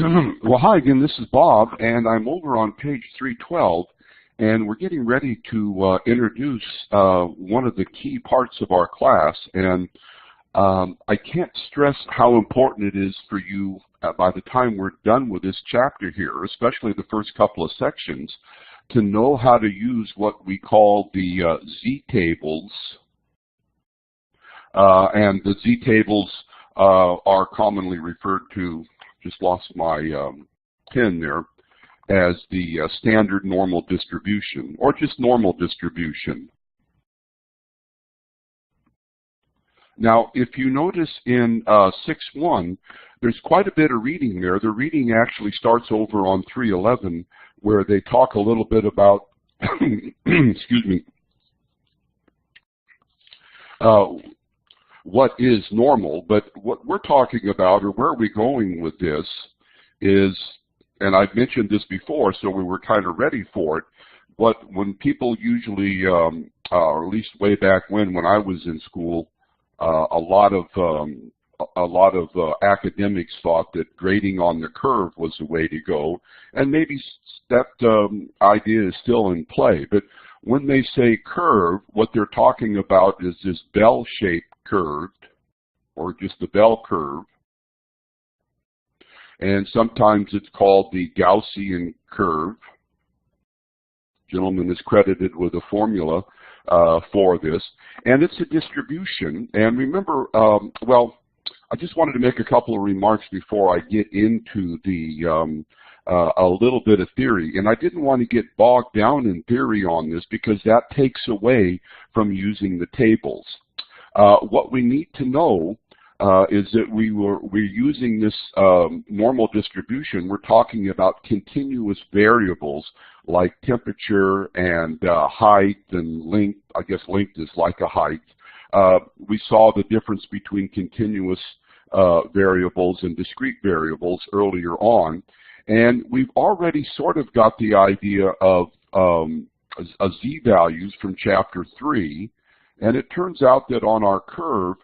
Well, hi again, this is Bob, and I'm over on page 312, and we're getting ready to introduce one of the key parts of our class, and I can't stress how important it is for you by the time we're done with this chapter here, especially the first couple of sections, to know how to use what we call the Z-tables, and the Z-tables are commonly referred to, just lost my pen there, as the standard normal distribution, or just normal distribution. Now, if you notice in 6.1, there's quite a bit of reading there. The reading actually starts over on 3.11, where they talk a little bit about, excuse me, what is normal, but what we're talking about, or where we're going with this, is, and I've mentioned this before, so we were kind of ready for it, but when people usually, or at least way back when I was in school, a lot of academics thought that grading on the curve was the way to go, and maybe that idea is still in play. But when they say curve, what they're talking about is this bell-shaped curved, or just the bell curve, and sometimes it's called the Gaussian curve. Gentleman is credited with a formula for this, and it's a distribution. And remember, well, I just wanted to make a couple of remarks before I get into the a little bit of theory, and I didn't want to get bogged down in theory on this because that takes away from using the tables. What we need to know is that we're using this normal distribution. We're talking about continuous variables like temperature and height and length. I guess length is like a height. We saw the difference between continuous variables and discrete variables earlier on, and we've already sort of got the idea of z-values from chapter 3, and it turns out that on our curve,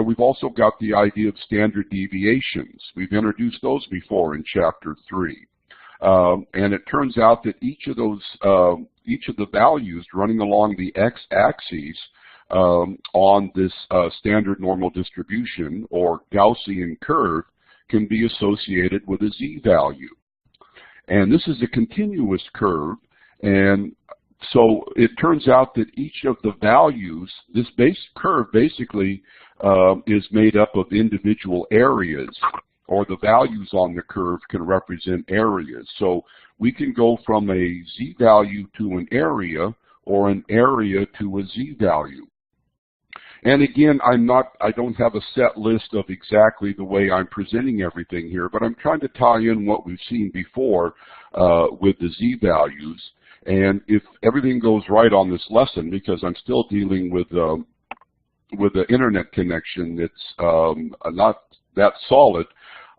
we've also got the idea of standard deviations. We've introduced those before in chapter 3. And it turns out that each of the values running along the x-axis on this standard normal distribution or Gaussian curve can be associated with a z-value. And this is a continuous curve, and so it turns out that each of the values, this base curve basically is made up of individual areas, or the values on the curve can represent areas. So we can go from a z-value to an area, or an area to a z-value. And again, I don't have a set list of exactly the way I'm presenting everything here, but I'm trying to tie in what we've seen before with the z-values. And if everything goes right on this lesson, because I'm still dealing with the internet connection that's not that solid,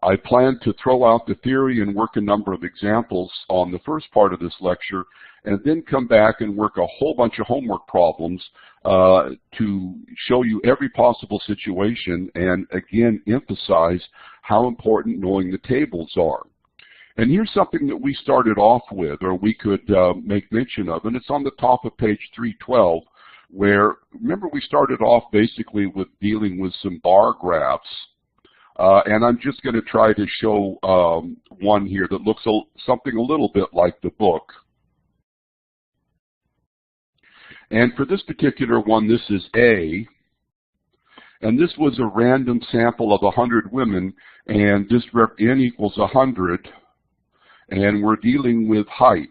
I plan to throw out the theory and work a number of examples on the first part of this lecture, and then come back and work a whole bunch of homework problems to show you every possible situation, and again emphasize how important knowing the tables are. And here's something that we started off with, or we could make mention of, and it's on the top of page 312, where, remember, we started off basically with dealing with some bar graphs. And I'm just going to try to show one here that looks something a little bit like the book. And for this particular one, this is A. And this was a random sample of 100 women, and this N equals 100. And we're dealing with heights.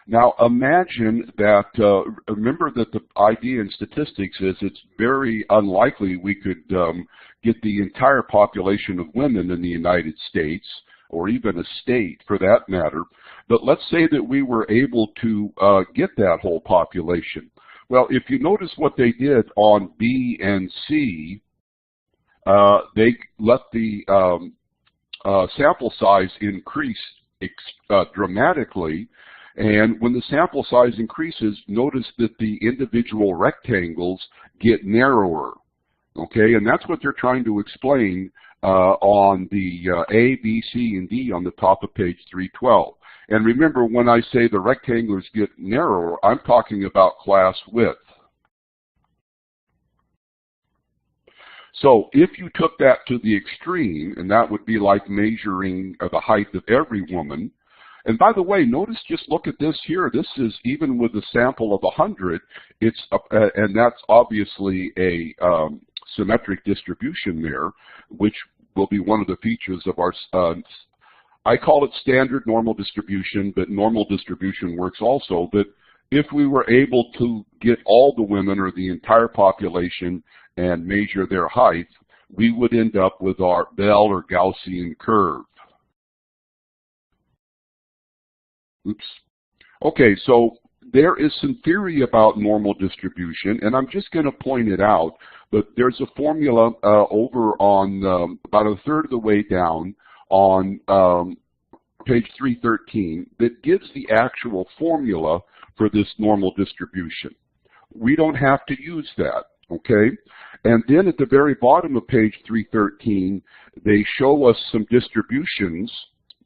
Now imagine that, remember that the idea in statistics is it's very unlikely we could get the entire population of women in the United States, or even a state for that matter, but let's say that we were able to get that whole population. Well, if you notice what they did on B and C, they let the sample size increase dramatically, and when the sample size increases, notice that the individual rectangles get narrower. Okay, and that's what they're trying to explain on the A, B, C, and D on the top of page 312. And remember, when I say the rectangles get narrower, I'm talking about class width. So if you took that to the extreme, and that would be like measuring the height of every woman, and by the way, notice, just look at this here. This is even with a sample of 100, and that's obviously a symmetric distribution there, which will be one of the features of our, I call it standard normal distribution, but normal distribution works also. But if we were able to get all the women or the entire population and measure their height, we would end up with our Bell or Gaussian curve. Oops. Okay, so there is some theory about normal distribution, and I'm just going to point it out, but there's a formula over on about a third of the way down on page 313 that gives the actual formula for this normal distribution. We don't have to use that, okay? And then at the very bottom of page 313, they show us some distributions.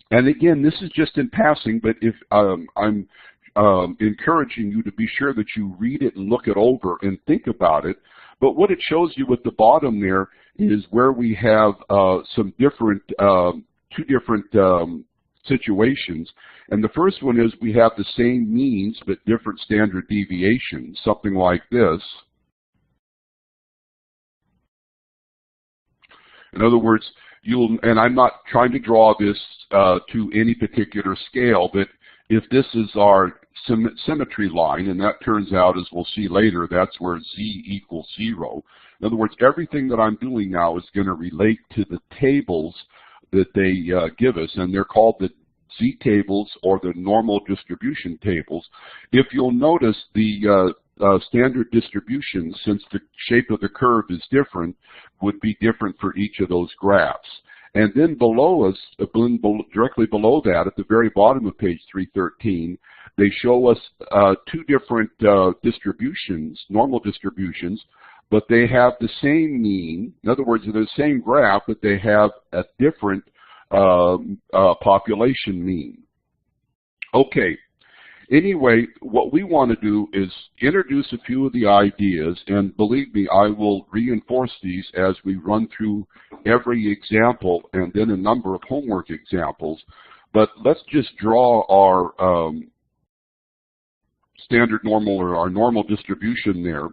And again, this is just in passing, but if I'm encouraging you to be sure that you read it and look it over and think about it. But what it shows you at the bottom there is where we have some different, two different situations. And the first one is we have the same means but different standard deviations, something like this. In other words, and I'm not trying to draw this to any particular scale, but if this is our symmetry line, and that turns out, as we'll see later, that's where Z equals 0. In other words, everything that I'm doing now is going to relate to the tables that they give us, and they're called the Z tables or the normal distribution tables. If you'll notice, the standard distribution, since the shape of the curve is different, would be different for each of those graphs. And then below us, directly below that, at the very bottom of page 313, they show us two different distributions, normal distributions, but they have the same mean. In other words, they're the same graph, but they have a different population mean. Okay. Anyway, what we want to do is introduce a few of the ideas, and believe me, I will reinforce these as we run through every example and then a number of homework examples. But let's just draw our standard normal or our normal distribution there,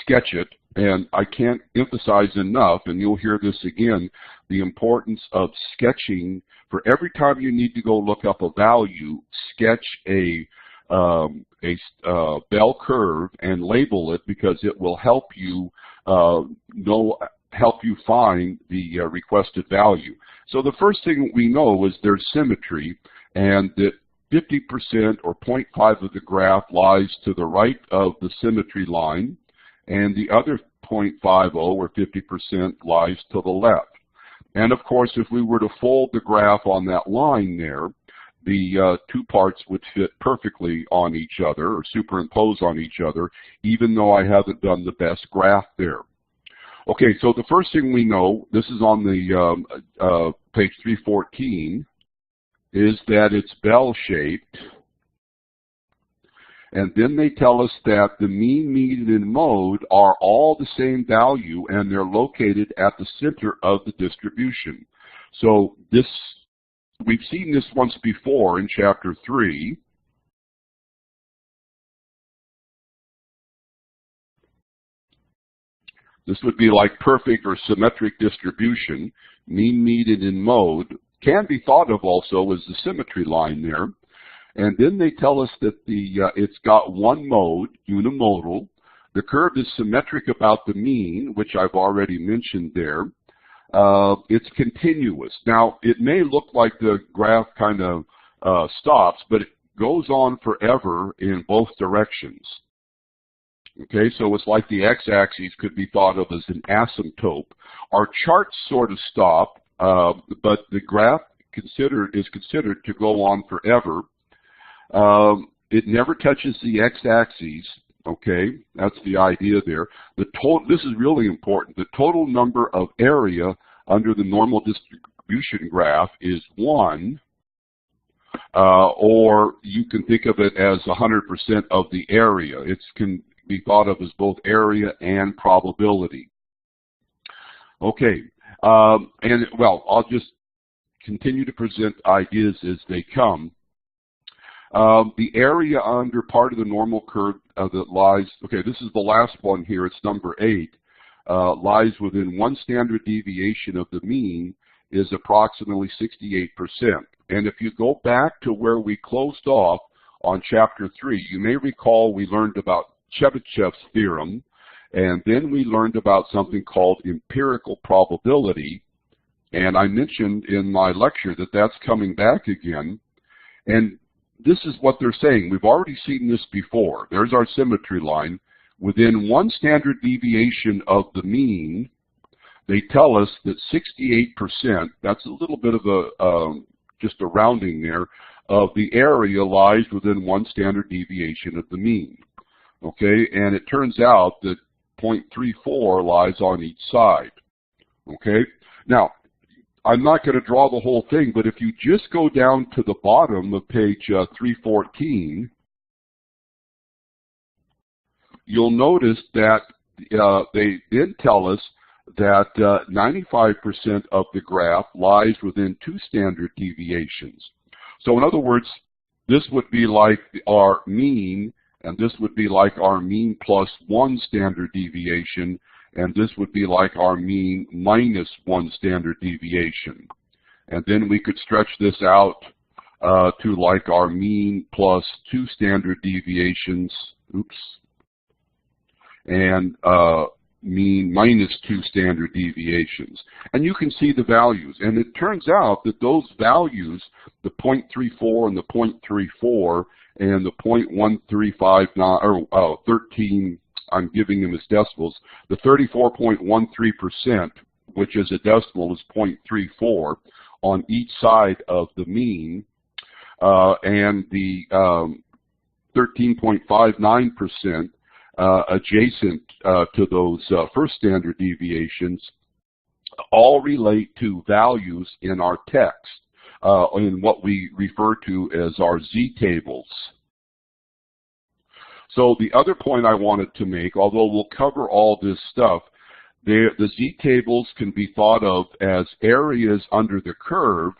sketch it, and I can't emphasize enough, and you'll hear this again, the importance of sketching. For every time you need to go look up a value, sketch a bell curve and label it, because it will help you help you find the requested value. So the first thing we know is there's symmetry, and that 50% or 0.5 of the graph lies to the right of the symmetry line, and the other 0.50 or 50% lies to the left. And of course, if we were to fold the graph on that line there, the two parts would fit perfectly on each other or superimpose on each other, even though I haven't done the best graph there. Okay, so the first thing we know, this is on the page 314, is that it's bell-shaped. And then they tell us that the mean, median, and mode are all the same value, and they're located at the center of the distribution. So this, we've seen this once before in chapter 3. This would be like perfect or symmetric distribution. Mean, median, and mode can be thought of also as the symmetry line there. And then they tell us that it's got one mode, unimodal. The curve is symmetric about the mean, which I've already mentioned there. It's continuous. Now, it may look like the graph kind of stops, but it goes on forever in both directions. Okay, so it's like the x-axis could be thought of as an asymptote. Our charts sort of stop, but the graph is considered to go on forever. It never touches the x-axis. Okay, that's the idea there. This is really important. The total number of area under the normal distribution graph is 1, or you can think of it as 100% of the area. It can be thought of as both area and probability. Okay, and well, I'll just continue to present ideas as they come. The area under part of the normal curve that lies, okay, this is the last one here, it's number 8, lies within 1 standard deviation of the mean is approximately 68%. And if you go back to where we closed off on chapter 3, you may recall we learned about Chebyshev's theorem, and then we learned about something called empirical probability. And I mentioned in my lecture that that's coming back again. And this is what they're saying. We've already seen this before. There's our symmetry line. Within 1 standard deviation of the mean, they tell us that 68%, that's a little bit of a, just a rounding there, of the area lies within 1 standard deviation of the mean. Okay, and it turns out that 0.34 lies on each side. Okay, now, I'm not going to draw the whole thing, but if you just go down to the bottom of page 314, you'll notice that they then tell us that 95% of the graph lies within 2 standard deviations. So in other words, this would be like our mean, and this would be like our mean plus 1 standard deviation, and this would be like our mean minus 1 standard deviation. And then we could stretch this out to like our mean plus 2 standard deviations, and mean minus 2 standard deviations. And you can see the values. And it turns out that those values, the 0.34 and the 0.34 and the 0.1359, or 13, I'm giving them as decimals, the 34.13%, which is a decimal, is 0.34 on each side of the mean, and the 13.59% adjacent to those first standard deviations all relate to values in our text, in what we refer to as our z-tables. So the other point I wanted to make, although we'll cover all this stuff, the z-tables can be thought of as areas under the curve,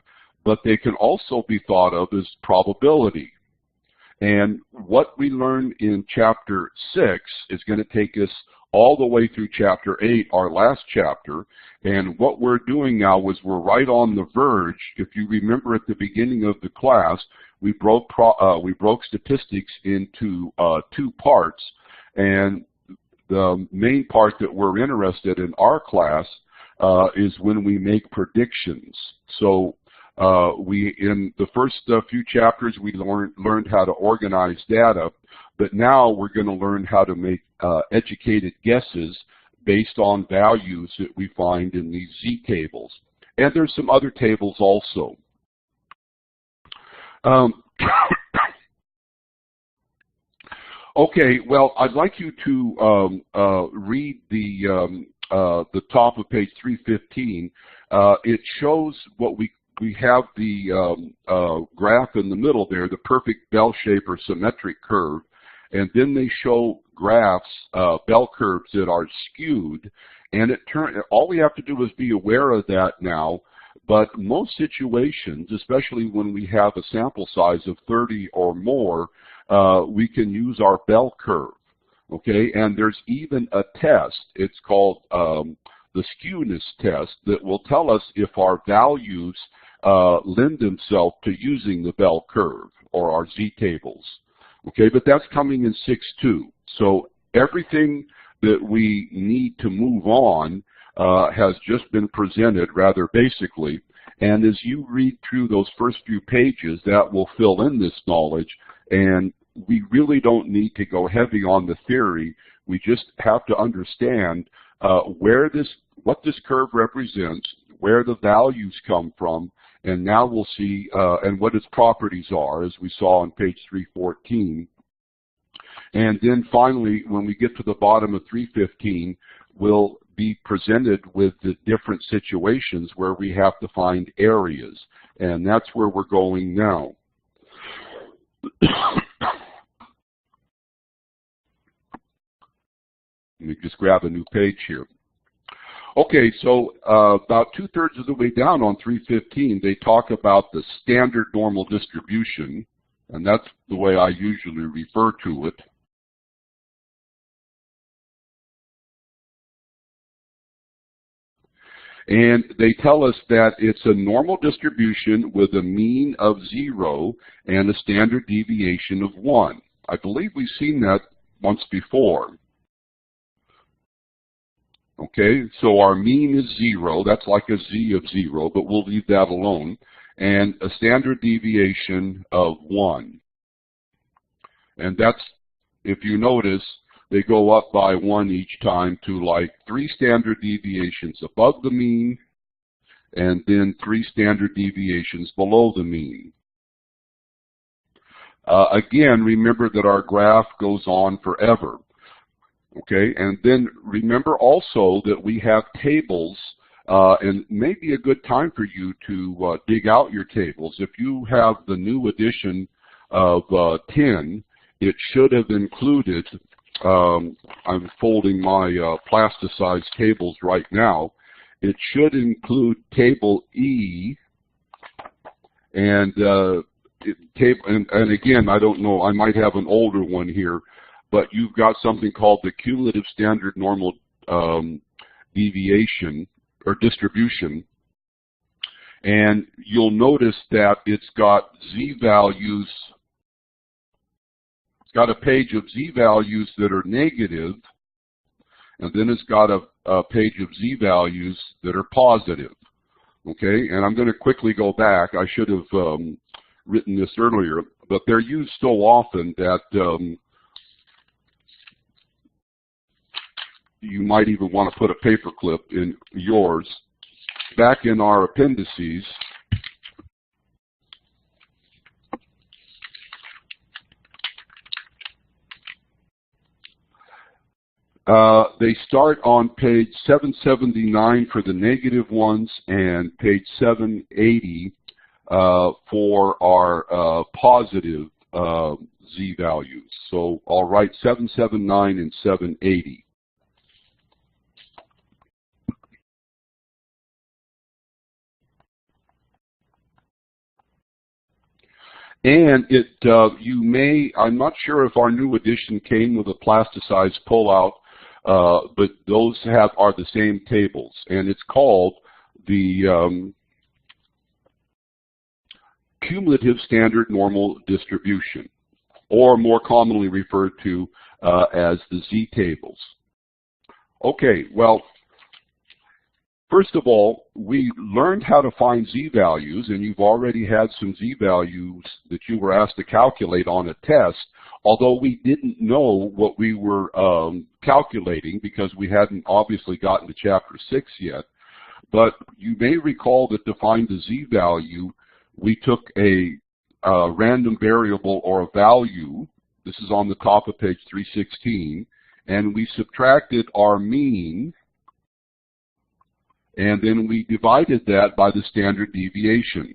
but they can also be thought of as probability. And what we learned in chapter 6 is going to take us all the way through chapter 8, our last chapter. And what we're doing now is we're right on the verge. If you remember at the beginning of the class, we broke statistics into 2 parts. And the main part that we're interested in our class is when we make predictions. So in the first few chapters, we learned how to organize data, but now we're going to learn how to make educated guesses based on values that we find in these z-tables. And there's some other tables also. Okay, well, I'd like you to read the top of page 315. It shows what we have the graph in the middle there, the perfect bell shape or symmetric curve, and then they show graphs, bell curves that are skewed, and all we have to do is be aware of that now. But most situations, especially when we have a sample size of 30 or more, we can use our bell curve, okay? And there's even a test, it's called the skewness test, that will tell us if our values lend themselves to using the bell curve or our z-tables. Okay, but that's coming in 6.2. So everything that we need to move on has just been presented rather basically. And as you read through those first few pages, that will fill in this knowledge. And we really don't need to go heavy on the theory. We just have to understand what this curve represents, where the values come from, and now we'll see and what its properties are, as we saw on page 314. And then finally, when we get to the bottom of 315, we'll be presented with the different situations where we have to find areas. And that's where we're going now. Let me just grab a new page here. Okay, so about 2/3 of the way down on 315, they talk about the standard normal distribution, and that's the way I usually refer to it. And they tell us that it's a normal distribution with a mean of 0 and a standard deviation of 1. I believe we've seen that once before. Okay, so our mean is 0. That's like a z of 0, but we'll leave that alone. And a standard deviation of 1. And that's, if you notice, they go up by 1 each time to like 3 standard deviations above the mean, and then 3 standard deviations below the mean. Again, remember that our graph goes on forever. Okay, and then remember also that we have tables, and maybe a good time for you to dig out your tables. If you have the new edition of 10, it should have included, I'm folding my plasticized tables right now, it should include table E, and again, I don't know, I might have an older one here, but you've got something called the cumulative standard normal deviation or distribution, and you'll notice that it's got z-values. It's got a page of z-values that are negative, and then it's got a page of z-values that are positive. Okay, and I'm going to quickly go back. I should have written this earlier, but they're used so often that you might even want to put a paper clip in yours. Back in our appendices, they start on page 779 for the negative ones and page 780 for our positive z-values. So I'll write 779 and 780. And it, you may, I'm not sure if our new edition came with a plasticized pullout, but those are the same tables, and it's called the cumulative standard normal distribution, or more commonly referred to as the z-tables. Okay, well, first of all, we learned how to find z-values, and you've already had some z-values that you were asked to calculate on a test, although we didn't know what we were calculating because we hadn't obviously gotten to Chapter 6 yet. But you may recall that to find the z-value, we took a random variable or a value, this is on the top of page 316, and we subtracted our mean, and then we divided that by the standard deviation.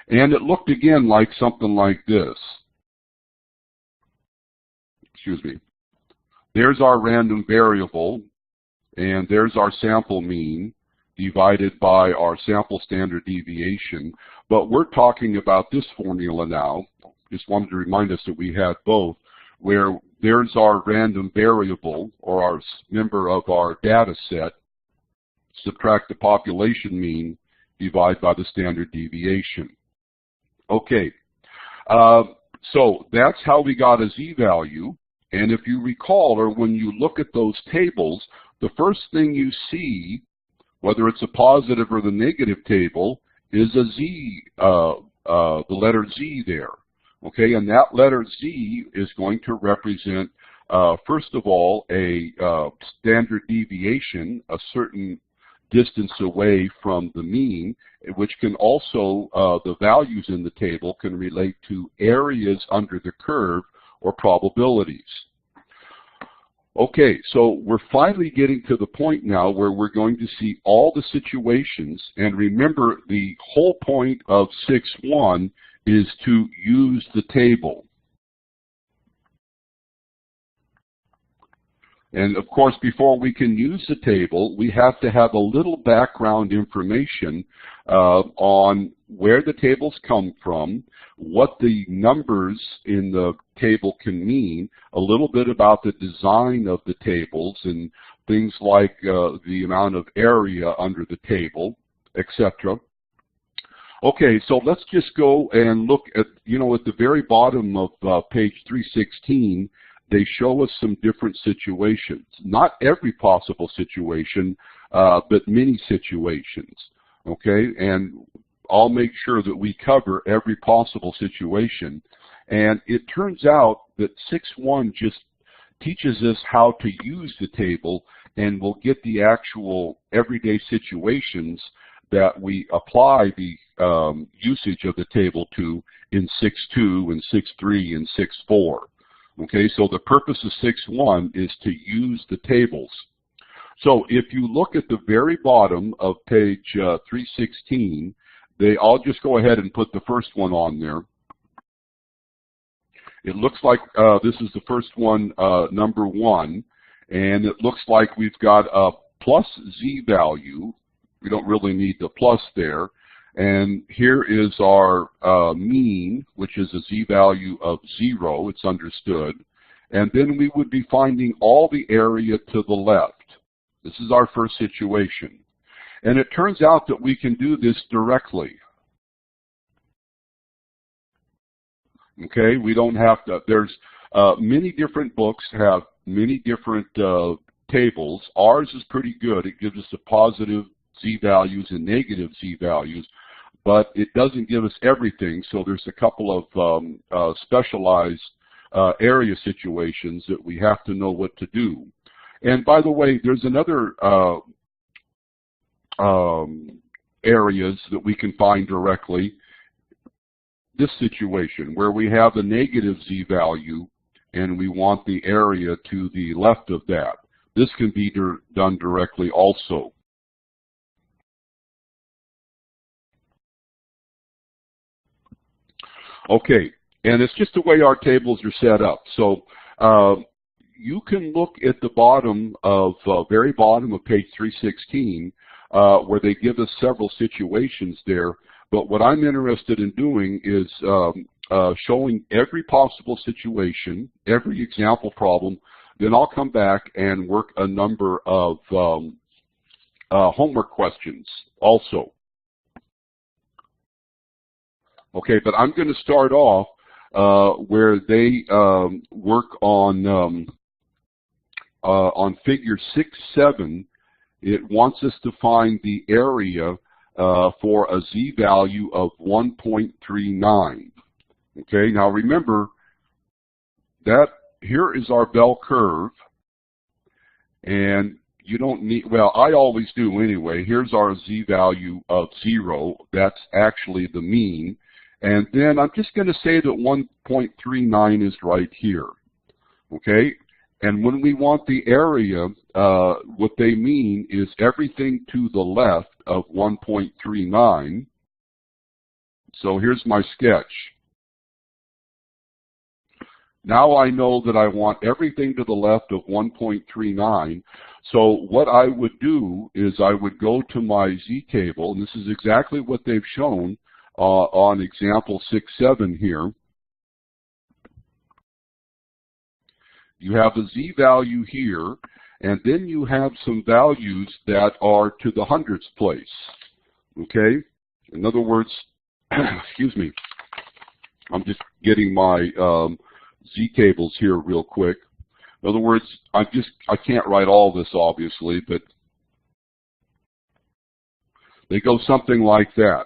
And it looked again like something like this. Excuse me. There's our random variable, and there's our sample mean divided by our sample standard deviation. But we're talking about this formula now. Just wanted to remind us that we had both, where there's our random variable, or our member of our data set, subtract the population mean, divide by the standard deviation. Okay, so that's how we got a z-value, and if you recall, or when you look at those tables, the first thing you see, whether it's a positive or the negative table, is a z, the letter z there. Okay, and that letter z is going to represent, first of all, a standard deviation, a certain distance away from the mean, which can also, the values in the table can relate to areas under the curve or probabilities. Okay, so we're finally getting to the point now where we're going to see all the situations, and remember the whole point of 6.1 is to use the table. And of course, before we can use the table, we have to have a little background information on where the tables come from, what the numbers in the table can mean, a little bit about the design of the tables and things like the amount of area under the table, etc. Okay, so let's just go and look at, at the very bottom of page 316, they show us some different situations. Not every possible situation, but many situations. Okay, and I'll make sure that we cover every possible situation. And it turns out that 6.1 just teaches us how to use the table, and we'll get the actual everyday situations that we apply the usage of the table to in 6.2 and 6.3 and 6.4. Okay, so the purpose of 6.1 is to use the tables. So if you look at the very bottom of page 316, I'll just go ahead and put the first one on there. It looks like this is the first one, number 1, and it looks like we've got a plus z value. We don't really need the plus there. And here is our mean, which is a z-value of 0. It's understood. And then we would be finding all the area to the left. This is our first situation. And it turns out that we can do this directly. Okay, we don't have to. There's many different books have many different tables. Ours is pretty good. It gives us the positive z-values and negative z-values. But it doesn't give us everything, so there's a couple of specialized area situations that we have to know what to do. And by the way, there's another areas that we can find directly. This situation where we have the negative z-value and we want the area to the left of that. This can be done directly also. Okay, and it's just the way our tables are set up. So you can look at the bottom of, very bottom of page 316, where they give us several situations there. But what I'm interested in doing is showing every possible situation, every example problem. Then I'll come back and work a number of homework questions also. Okay, but I'm going to start off where they work on figure 6.7. It wants us to find the area for a z-value of 1.39. Okay, now remember that here is our bell curve, and you don't need, well, I always do anyway. Here's our z-value of 0. That's actually the mean. And then I'm just going to say that 1.39 is right here, okay? And when we want the area, what they mean is everything to the left of 1.39. So here's my sketch. Now I know that I want everything to the left of 1.39. So what I would do is I would go to my z-table, and this is exactly what they've shown on example 6.7 here. You have the z-value here, and then you have some values that are to the hundredths place, okay? In other words, excuse me, I'm just getting my z-tables here real quick. In other words, I can't write all this obviously, but they go something like that.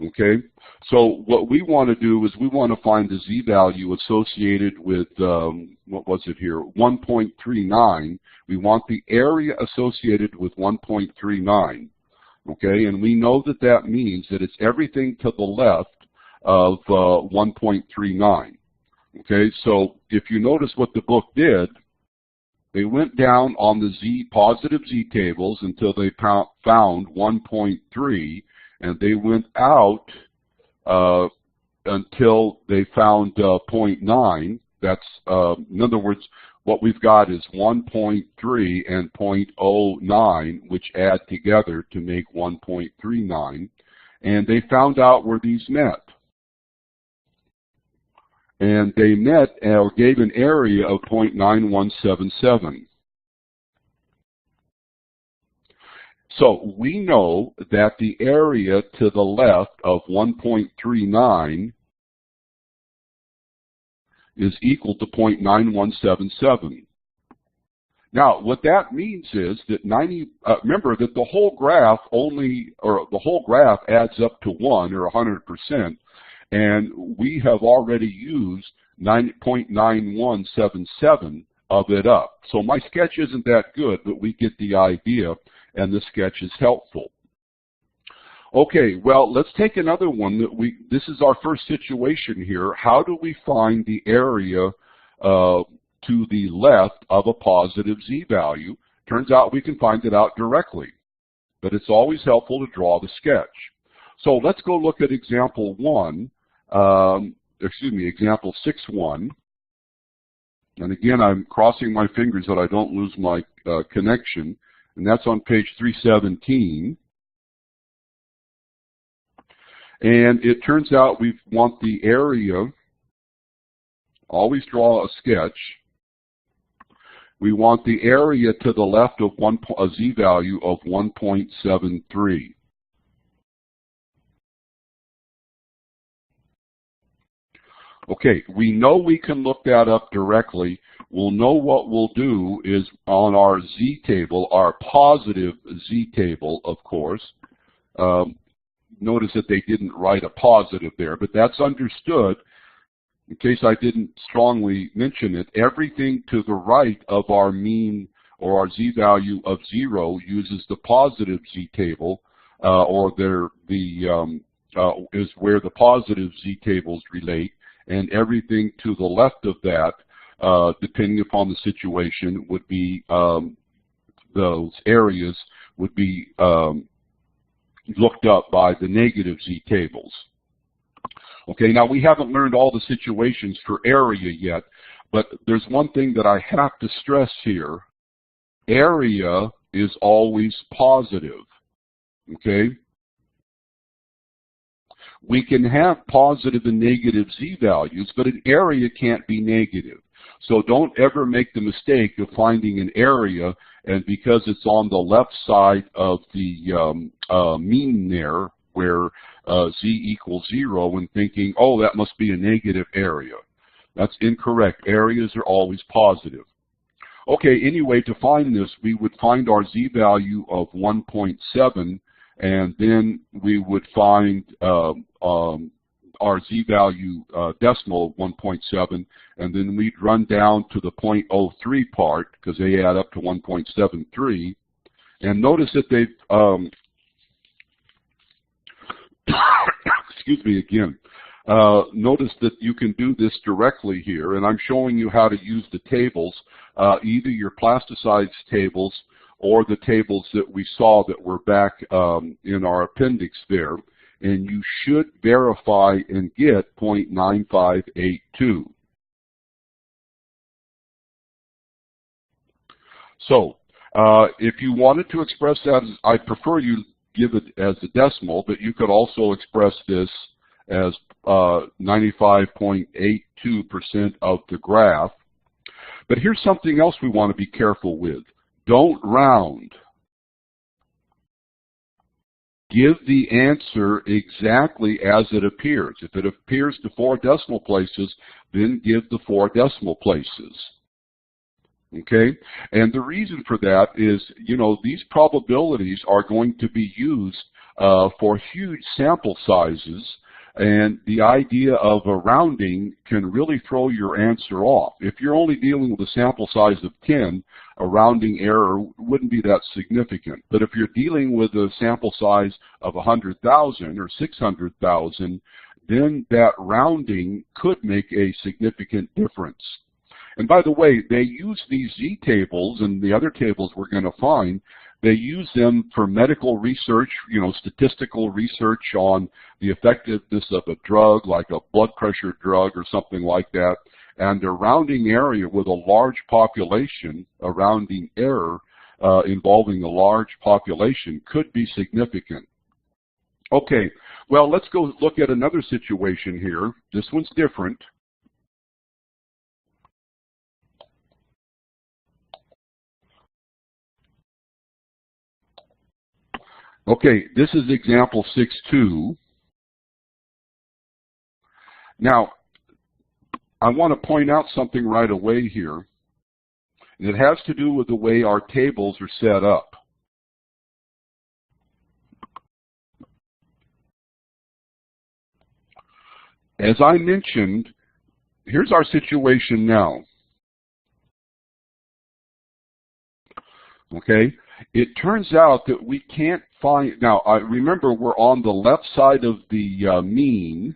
Okay, so what we want to do is we want to find the z-value associated with, what was it here, 1.39. We want the area associated with 1.39. Okay, and we know that that means that it's everything to the left of 1.39. Okay, so if you notice what the book did, They went down on the positive Z tables until they found 1.3, and they went out until they found 0.9. That's, in other words, what we've got is 1.3 and 0.09, which add together to make 1.39. And they found out where these met. And they met or gave an area of 0.9177. So we know that the area to the left of 1.39 is equal to 0.9177. Now, what that means is that remember that the whole graph adds up to 1 or 100%, and we have already used 0.9177 of it up. So my sketch isn't that good, but we get the idea, and the sketch is helpful. Okay, well, let's take another one. This is our first situation here. How do we find the area to the left of a positive Z-value? Turns out we can find it out directly, but it's always helpful to draw the sketch. So let's go look at example 6.1. And again, I'm crossing my fingers that I don't lose my connection, and that's on page 317. And it turns out we want the area, always draw a sketch. We want the area to the left of a Z-value of 1.73. Okay, we know we can look that up directly. We'll know what we'll do is on our Z table, our positive Z table, of course. Notice that they didn't write a positive there, but that's understood. In case I didn't strongly mention it, everything to the right of our mean or our Z-value of 0 uses the positive Z table, is where the positive Z tables relate, and everything to the left of that, depending upon the situation, would be those areas would be looked up by the negative Z tables. Okay, now we haven't learned all the situations for area yet, but there's one thing that I have to stress here. Area is always positive, okay? We can have positive and negative Z values, but an area can't be negative. So don't ever make the mistake of finding an area, and because it's on the left side of the mean there, where Z equals 0, and thinking, oh, that must be a negative area. That's incorrect. Areas are always positive. Okay, anyway, to find this, we would find our Z value of 1.7, and then we would find our Z value decimal of 1.7, and then we'd run down to the 0.03 part, because they add up to 1.73. And notice that they've, excuse me again, notice that you can do this directly here, and I'm showing you how to use the tables, either your plasticized tables or the tables that we saw that were back in our appendix there, and you should verify and get 0.9582. So, if you wanted to express that, I prefer you give it as a decimal, but you could also express this as 95.82% of the graph. But here's something else we want to be careful with. Don't round. Give the answer exactly as it appears. If it appears to 4 decimal places, then give the 4 decimal places. Okay? And the reason for that is, you know, these probabilities are going to be used for huge sample sizes, and the idea of a rounding can really throw your answer off. If you're only dealing with a sample size of 10, a rounding error wouldn't be that significant. But if you're dealing with a sample size of 100,000 or 600,000, then that rounding could make a significant difference. And by the way, they use these z-tables and the other tables we're going to find, they use them for medical research, statistical research on the effectiveness of a drug, like a blood pressure drug or something like that. And their rounding area with a large population, a rounding error involving a large population could be significant. Okay, well, let's go look at another situation here. This one's different. Okay, this is example 6.2. Now, I want to point out something right away here. And it has to do with the way our tables are set up. As I mentioned, here's our situation now. Okay, it turns out that we can't find, now remember we're on the left side of the mean.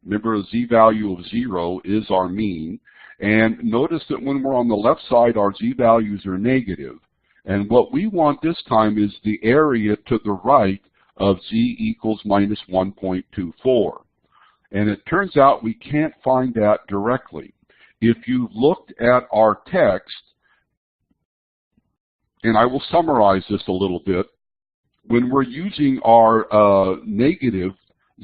Remember a z-value of 0 is our mean. And notice that when we're on the left side, our z-values are negative. And what we want this time is the area to the right of z equals minus 1.24. And it turns out we can't find that directly. If you looked at our text, and I will summarize this a little bit, when we're using our negative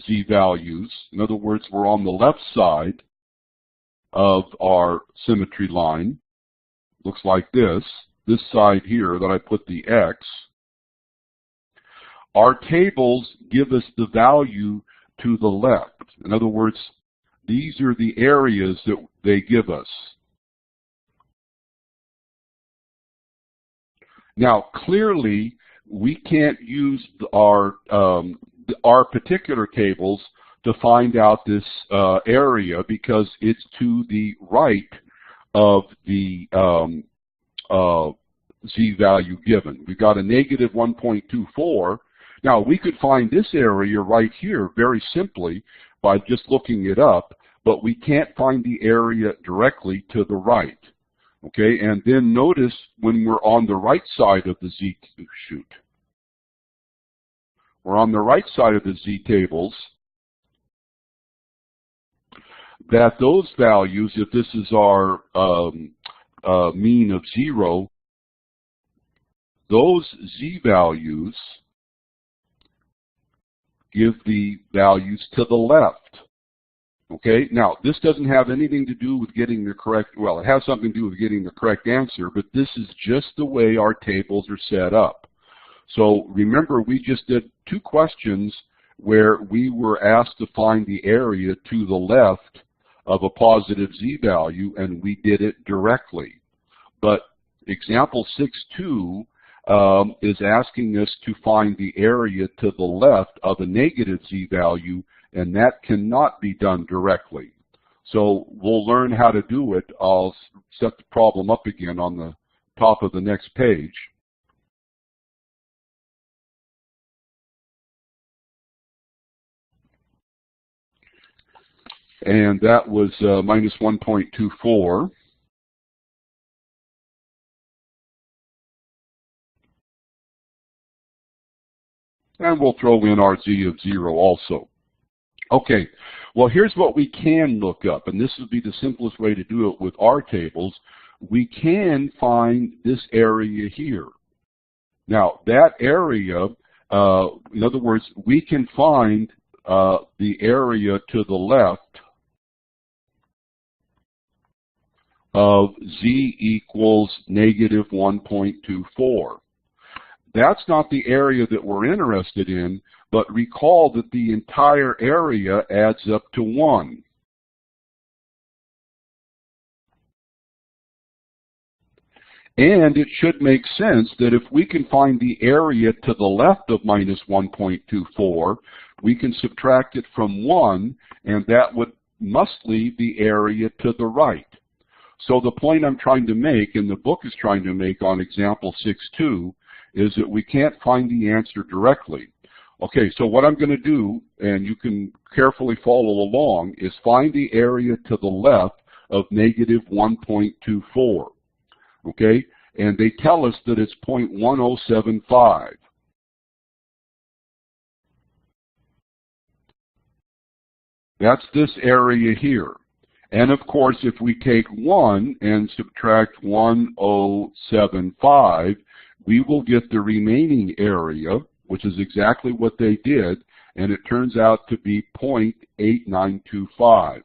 z-values, in other words, we're on the left side of our symmetry line, looks like this side here that I put the x, our tables give us the value to the left. In other words, these are the areas that they give us. Now, clearly, we can't use our particular tables to find out this area because it's to the right of the z-value given. We've got a negative 1.24. Now, we could find this area right here very simply by just looking it up, but we can't find the area directly to the right. Okay, and then notice when we're on the right side of the we're on the right side of the z-tables, that those values, if this is our mean of 0, those z-values give the values to the left. Okay, now this doesn't have anything to do with getting the correct, well, it has something to do with getting the correct answer, but this is just the way our tables are set up. So remember, we just did 2 questions where we were asked to find the area to the left of a positive z-value, and we did it directly. But example 6.2 is asking us to find the area to the left of a negative z-value, and that cannot be done directly. So we'll learn how to do it. I'll set the problem up again on the top of the next page. And that was minus 1.24. And we'll throw in our z of 0 also. Okay, well, here's what we can look up, and this would be the simplest way to do it with our tables. We can find this area here. Now, that area, in other words, we can find the area to the left of z equals negative 1.24. That's not the area that we're interested in, but recall that the entire area adds up to 1. And it should make sense that if we can find the area to the left of minus 1.24, we can subtract it from 1, and that must leave the area to the right. So the point I'm trying to make, and the book is trying to make on example 6.2, is that we can't find the answer directly. Okay, so what I'm going to do, and you can carefully follow along, is find the area to the left of negative 1.24. Okay? And they tell us that it's 0.1075. That's this area here. And of course, if we take 1 and subtract 1075, we will get the remaining area, which is exactly what they did, and it turns out to be 0.8925.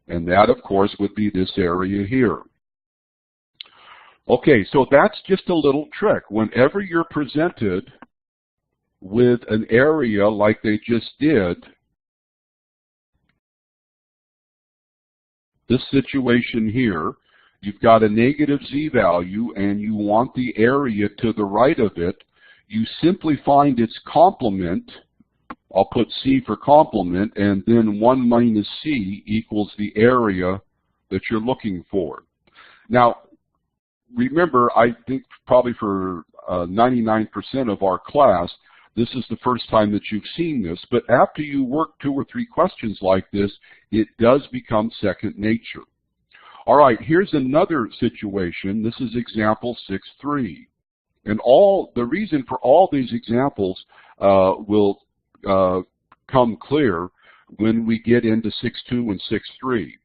And that, of course, would be this area here. Okay, so that's just a little trick. Whenever you're presented with an area like they just did, this situation here, you've got a negative z-value and you want the area to the right of it, you simply find its complement. I'll put C for complement, and then 1 minus C equals the area that you're looking for. Now, remember, I think probably for 99% of our class, this is the first time that you've seen this, but after you work 2 or 3 questions like this, it does become second nature. All right, here's another situation. This is example 6.3. And the reason for all these examples will come clear when we get into 6.2 and 6.3.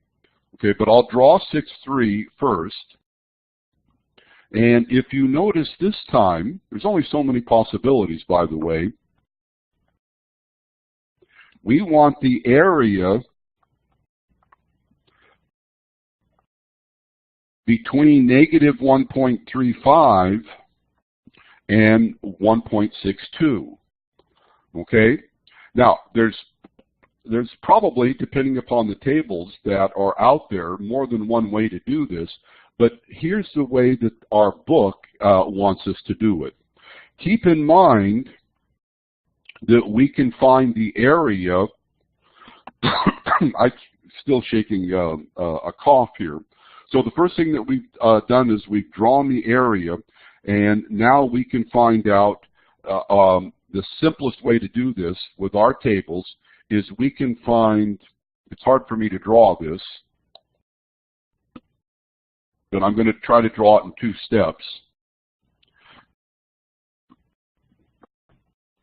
Okay, but I'll draw 6.3 first. And if you notice this time, there's only so many possibilities, by the way. We want the area between negative 1.35 and 1.62. Okay? Now, there's probably, depending upon the tables that are out there, more than one way to do this, but here's the way that our book wants us to do it. Keep in mind that we can find the area, I'm still shaking a cough here. So the first thing that we've done is we've drawn the area, and now we can find out the simplest way to do this with our tables is we can find, it's hard for me to draw this, but I'm going to try to draw it in 2 steps.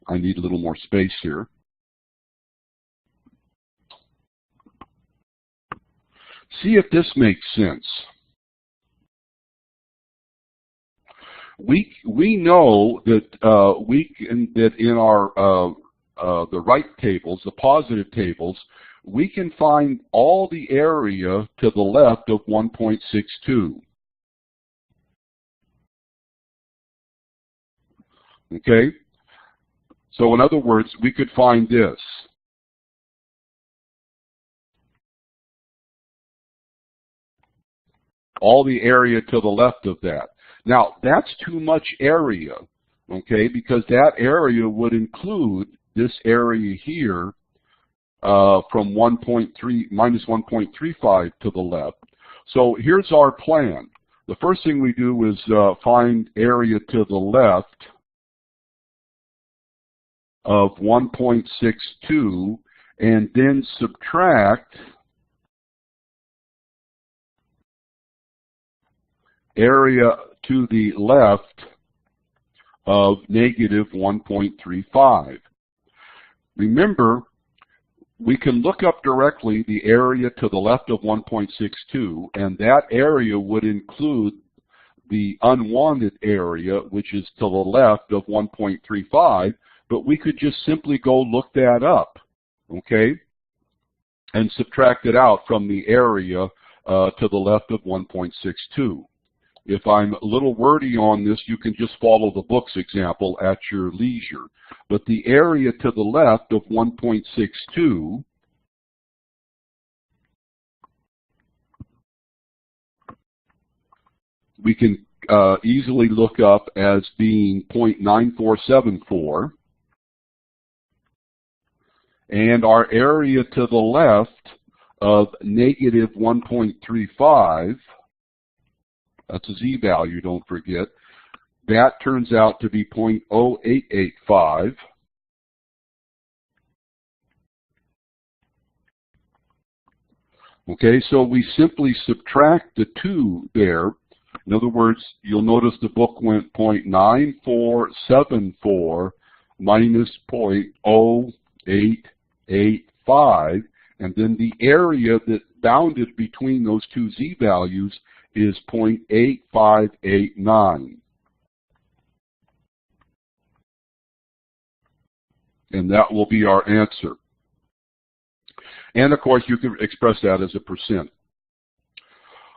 I need a little more space here. See if this makes sense. We know that that in our the right tables, the positive tables, we can find all the area to the left of 1.62. Okay? So in other words, we could find this. All the area to the left of that. Now, that's too much area, okay, because that area would include this area here from minus 1.35 to the left. So here's our plan. The first thing we do is find area to the left of 1.62 and then subtract area to the left of negative 1.35. Remember, we can look up directly the area to the left of 1.62, and that area would include the unwanted area, which is to the left of 1.35, but we could just simply go look that up, okay, and subtract it out from the area to the left of 1.62. If I'm a little wordy on this, you can just follow the book's example at your leisure. But the area to the left of 1.62 we can easily look up as being 0.9474. And our area to the left of negative 1.35, that's a z-value, don't forget, that turns out to be 0.0885. Okay, so we simply subtract the 2 there. In other words, you'll notice the book went 0.9474 minus 0.0885, and then the area that bounded between those two z values is 0.8589. And that will be our answer. And of course, you can express that as a percent.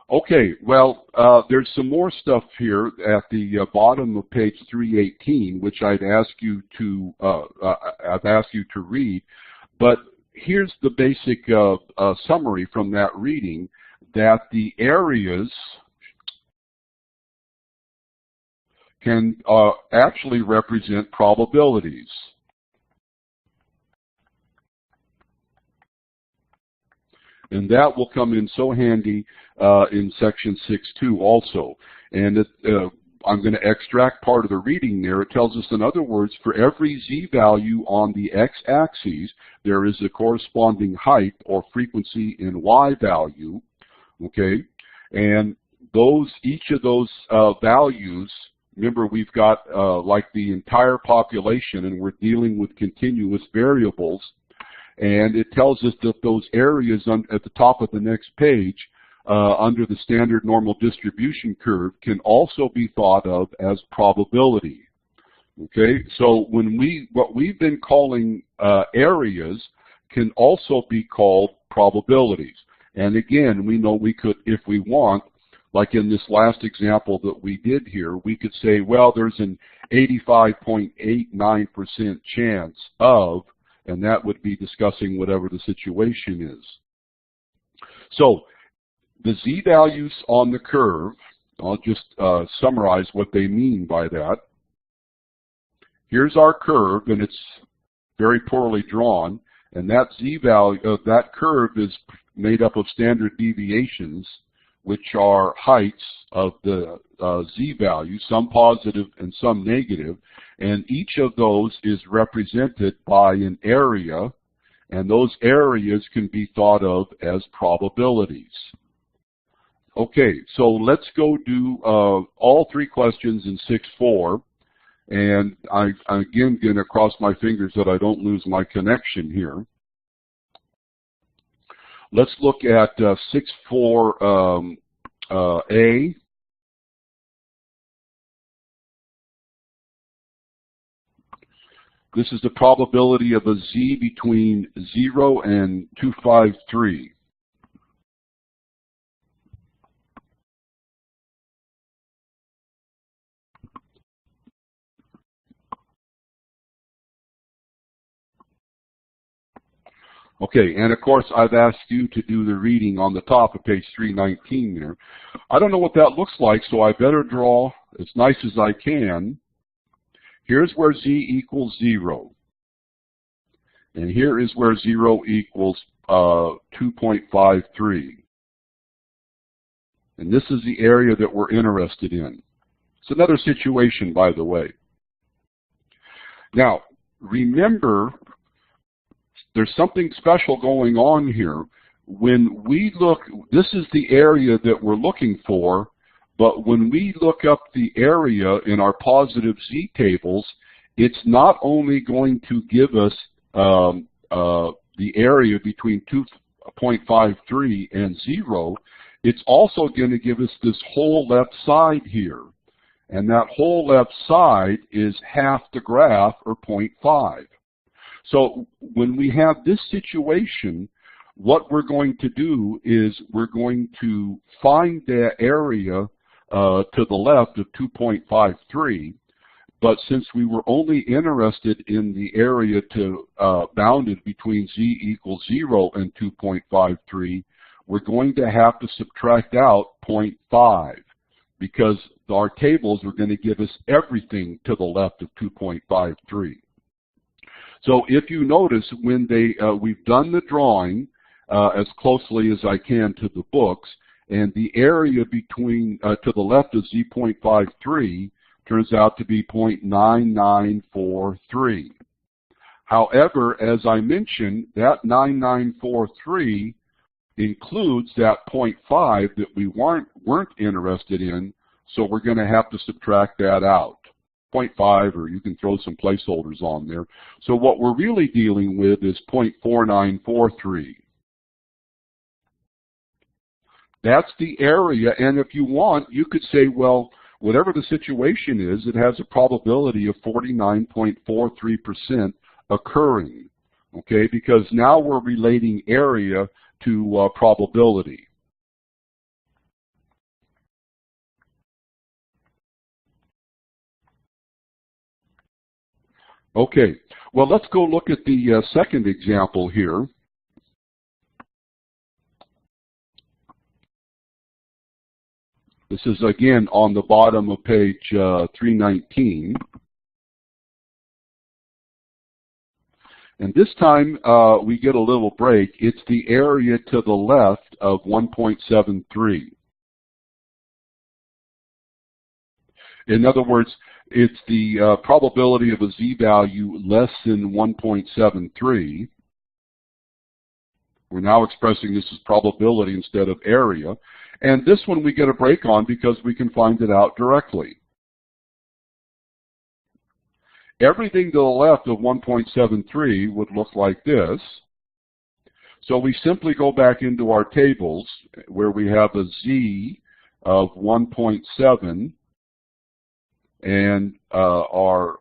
Okay, well, there's some more stuff here at the bottom of page 318, which I'd ask you to read. But here's the basic summary from that reading: that the areas can actually represent probabilities. And that will come in so handy in section 6.2 also. And I'm going to extract part of the reading there. It tells us, in other words, for every z-value on the x-axis, there is a corresponding height or frequency in y-value. Okay, and each of those values, remember, we've got like the entire population, and we're dealing with continuous variables. And it tells us that those areas at the top of the next page, under the standard normal distribution curve, can also be thought of as probability. Okay, so what we've been calling areas can also be called probabilities. And again, we know we could, if we want, like in this last example that we did here, we could say, well, there's an 85.89% chance of, and that would be discussing whatever the situation is. So the z-values on the curve, I'll just summarize what they mean by that. Here's our curve, and it's very poorly drawn, and that z-value, that curve is made up of standard deviations, which are heights of the z-value, some positive and some negative, and each of those is represented by an area, and those areas can be thought of as probabilities. Okay, so let's go do all 3 questions in 6.4, and I'm again going to cross my fingers that I don't lose my connection here. Let's look at 6.4 A. This is the probability of a z between 0 and 253. Okay, and of course I've asked you to do the reading on the top of page 319 there. I don't know what that looks like, so I better draw as nice as I can. Here's where z equals 0. And here is where 0 equals 2.53. And this is the area that we're interested in. It's another situation, by the way. Now, remember, there's something special going on here. When we look, this is the area that we're looking for, but when we look up the area in our positive z tables, it's not only going to give us the area between 2.53 and 0, it's also going to give us this whole left side here. And that whole left side is half the graph, or 0.5. So when we have this situation, what we're going to do is we're going to find the area to the left of 2.53, but since we were only interested in the area bounded between z equals 0 and 2.53, we're going to have to subtract out 0.5, because our tables are going to give us everything to the left of 2.53. So if you notice, when we've done the drawing as closely as I can to the books, and the area between to the left of z.53 turns out to be 0.9943. However, as I mentioned, that 9943 includes that 0.5 that we weren't interested in, so we're going to have to subtract that out. 0.5, or you can throw some placeholders on there. So what we're really dealing with is 0.4943. That's the area, and if you want, you could say, well, whatever the situation is, it has a probability of 49.43% occurring, okay, because now we're relating area to probability. Okay, well, let's go look at the second example here. This is, again, on the bottom of page 319. And this time, we get a little break. It's the area to the left of 1.73. In other words, it's the probability of a z-value less than 1.73. We're now expressing this as probability instead of area. And this one we get a break on because we can find it out directly. Everything to the left of 1.73 would look like this. So we simply go back into our tables where we have a z of 1.7 and our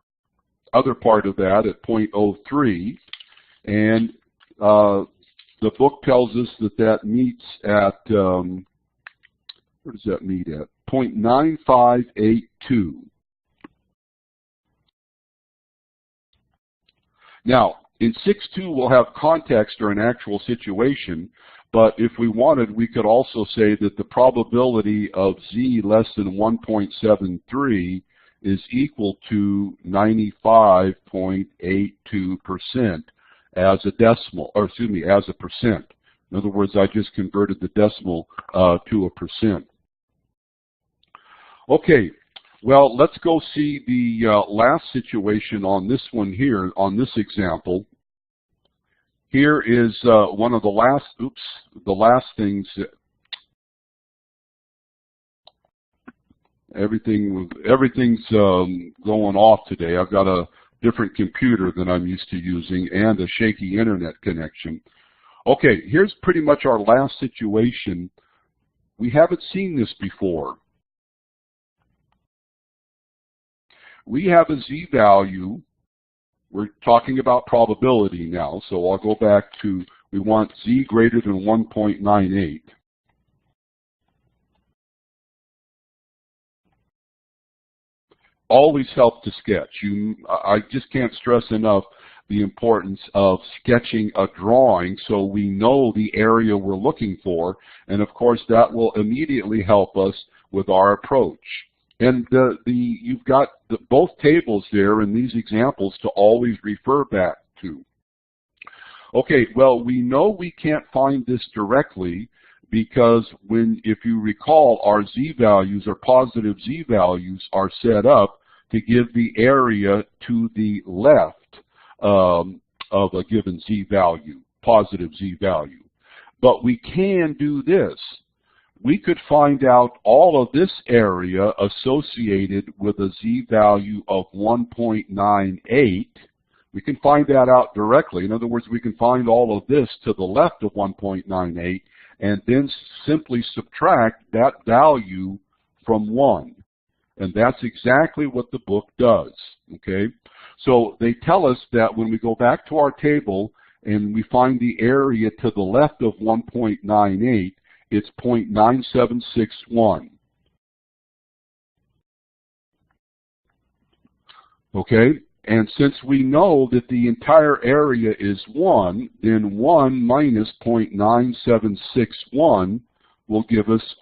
other part of that at 0.03. And the book tells us that that meets at, where does that meet at? 0.9582. Now, in 6.2, we'll have context or an actual situation, but if we wanted, we could also say that the probability of z less than 1.73 is equal to 95.82% as a decimal, or excuse me, as a percent. In other words, I just converted the decimal to a percent. Okay, well, let's go see the last situation on this one here, on this example. Here is one of the last, the last things. Everything's going off today. I've got a different computer than I'm used to using and a shaky internet connection. Okay, here's pretty much our last situation. We haven't seen this before. We have a z-value. We're talking about probability now, so I'll go back to, we want z greater than 1.98. Always help to sketch. I just can't stress enough the importance of sketching a drawing so we know the area we're looking for, and of course that will immediately help us with our approach. And you've got both tables there in these examples to always refer back to. Okay, well, we know we can't find this directly because if you recall, our z-values or positive z-values are set up to give the area to the left of a given z-value, positive z-value. But we can do this. We could find out all of this area associated with a z-value of 1.98. We can find that out directly. In other words, we can find all of this to the left of 1.98 and then simply subtract that value from 1. And that's exactly what the book does, okay? So they tell us that when we go back to our table and we find the area to the left of 1.98, it's 0.9761. Okay? And since we know that the entire area is 1, then 1 minus 0.9761 will give us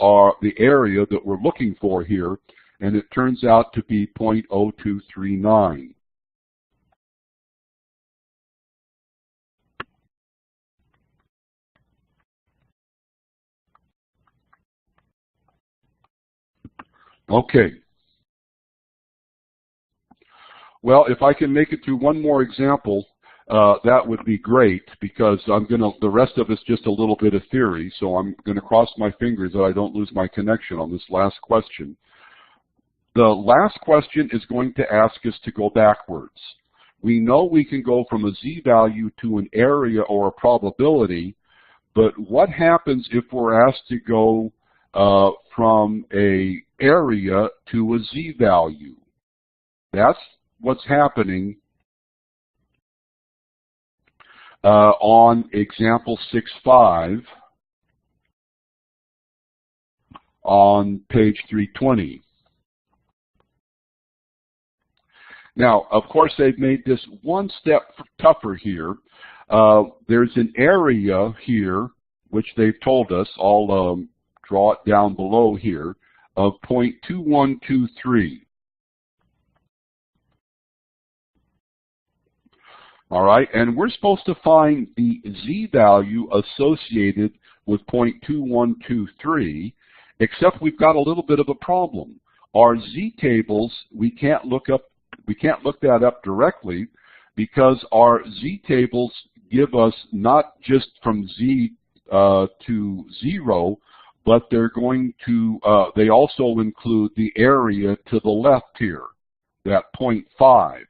the area that we're looking for here, and it turns out to be 0.0239. Okay. Well, if I can make it through one more example, that would be great, because the rest of it's just a little bit of theory, so I'm going to cross my fingers that I don't lose my connection on this last question. The last question is going to ask us to go backwards. We know we can go from a z-value to an area or a probability, but what happens if we're asked to go from an area to a z-value? That's what's happening on example 6.5 on page 320. Now, of course, they've made this one step tougher here. There's an area here, which they've told us, I'll draw it down below here, of 0.2123. All right, and we're supposed to find the z-value associated with 0.2123, except we've got a little bit of a problem. Our z-tables, we can't look that up directly, because our z-tables give us not just from z to 0, but they're going to, they also include the area to the left here, that 0.5.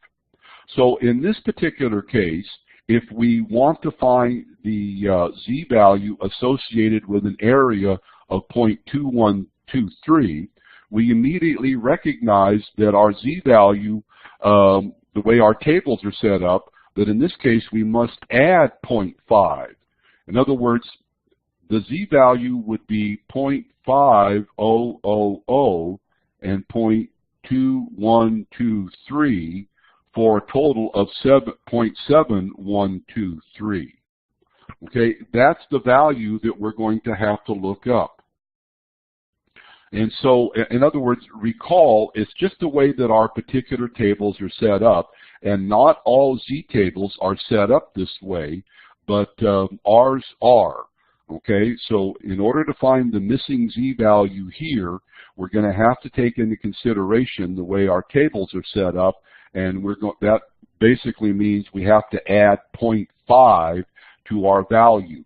So in this particular case, if we want to find the z-value associated with an area of 0.2123, we immediately recognize that our z-value, the way our tables are set up, that in this case we must add 0.5. In other words, the z-value would be 0.5000 and 0.2123 for a total of 0.7123. Okay, that's the value that we're going to have to look up. And so, in other words, recall, it's just the way that our particular tables are set up, and not all z-tables are set up this way, but ours are. Okay, so in order to find the missing z-value here, we're going to have to take into consideration the way our tables are set up, and that basically means we have to add 0.5 to our value,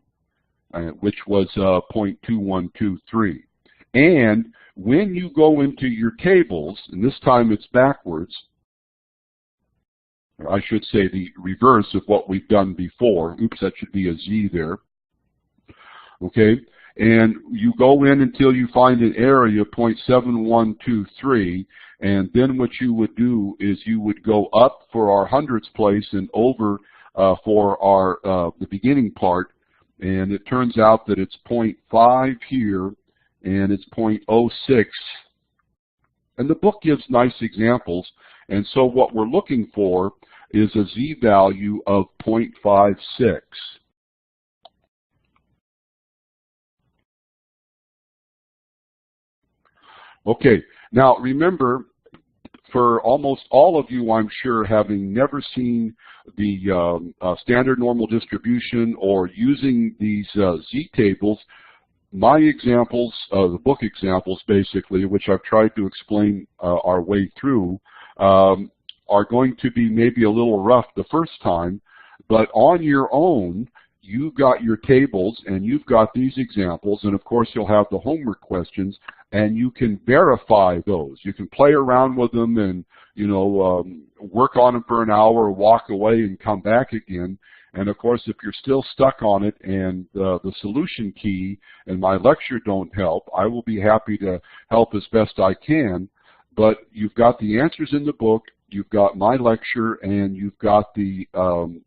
which was 0.2123. And when you go into your tables, and this time it's backwards, or I should say the reverse of what we've done before. Oops, that should be a z there. Okay, and you go in until you find an area of 0.7123, and then what you would do is you would go up for our hundredths place and over for our the beginning part, and it turns out that it's 0.5 here, and it's 0.06. And the book gives nice examples, and so what we're looking for is a z-value of 0.56. Okay, now remember, for almost all of you, I'm sure, having never seen the standard normal distribution or using these z-tables, my examples, the book examples basically, which I've tried to explain our way through, are going to be maybe a little rough the first time, but on your own, you've got your tables and you've got these examples, and of course you'll have the homework questions, and you can verify those. You can play around with them and, you know, work on them for an hour, walk away and come back again. And of course, if you're still stuck on it and the solution key and my lecture don't help, I will be happy to help as best I can. But you've got the answers in the book, you've got my lecture, and you've got the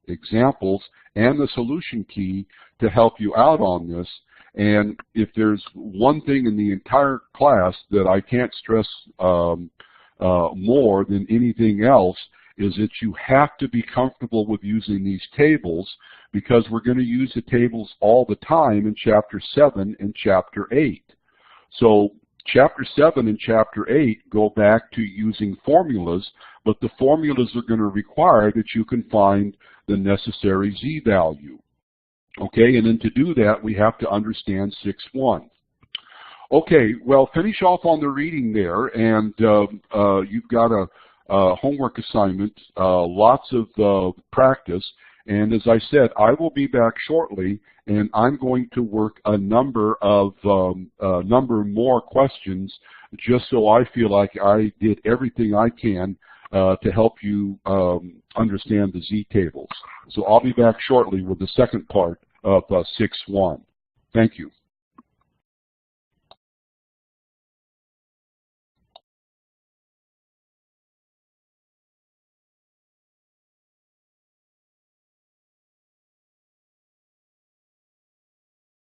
examples and the solution key to help you out on this. And if there's one thing in the entire class that I can't stress more than anything else, is that you have to be comfortable with using these tables, because we're going to use the tables all the time in Chapter 7 and Chapter 8. So Chapter 7 and Chapter 8 go back to using formulas, but the formulas are going to require that you can find the necessary z-value. Okay, and then to do that, we have to understand 6.1. Okay, well, finish off on the reading there, and you've got a homework assignment, lots of practice, And as I said, I will be back shortly, and I'm going to work a number more questions, just so I feel like I did everything I can to help you understand the z-tables. So I'll be back shortly with the second part of 6.1. Thank you.